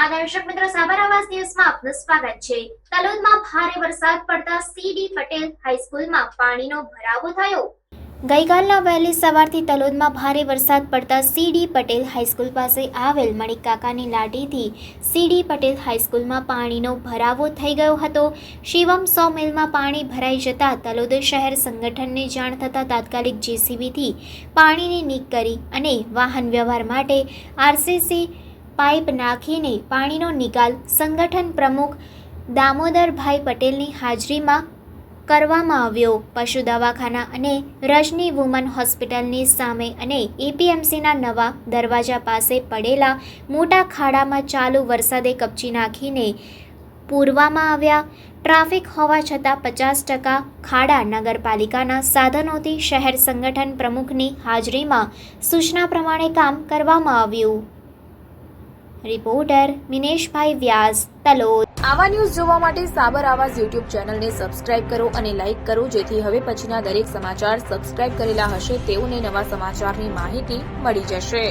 નમસ્કાર દર્શક મિત્રો, સાબર આવાજ ન્યૂઝમાં આપનું સ્વાગત છે। તલોદમાં ભારે વરસાદ પડતા સીડી પટેલ હાઈસ્કૂલમાં પાણીનો ભરાવો થયો। ગઈકાલના વહેલી સવારથી તલોદમાં ભારે વરસાદ પડતા સીડી પટેલ હાઈસ્કૂલ પાસે આવેલ મણિક કાકાની લાટીથી સીડી પટેલ હાઈસ્કૂલમાં પાણીનો ભરાવો થઈ ગયો હતો। શિવમ સોમિલમાં પાણી ભરાઈ જતા તલોદ શહેર સંગઠનને જાણ થતાં તાત્કાલિક જેસીબીથી પાણીની નીક કરી અને વાહન વ્યવહાર માટે આરસીસી પાઇપ નાખીને પાણીનો નિકાલ સંગઠન પ્રમુખ દામોદરભાઈ પટેલની હાજરીમાં કરવામાં આવ્યો। પશુ દવાખાના અને રજની વુમન હોસ્પિટલની સામે અને એપીએમસીના નવા દરવાજા પાસે પડેલા મોટા ખાડામાં ચાલુ વરસાદે કપચી નાખીને પૂરવામાં આવ્યા। ટ્રાફિક હોવા છતાં 50% ખાડા નગરપાલિકાના સાધનોથી શહેર સંગઠન પ્રમુખની હાજરીમાં સૂચના પ્રમાણે કામ કરવામાં આવ્યું। રિપોર્ટર મિનેશભાઈ વ્યાસ, તલોદ। આવા ન્યૂઝ જોવા માટે સાબર આવાજ યુટ્યુબ ચેનલને સબસ્ક્રાઇબ કરો અને લાઇક કરો, જેથી હવે પછીના દરેક સમાચાર સબસ્ક્રાઇબ કરેલા હશે તેઓને નવા સમાચારની માહિતી મળી જશે।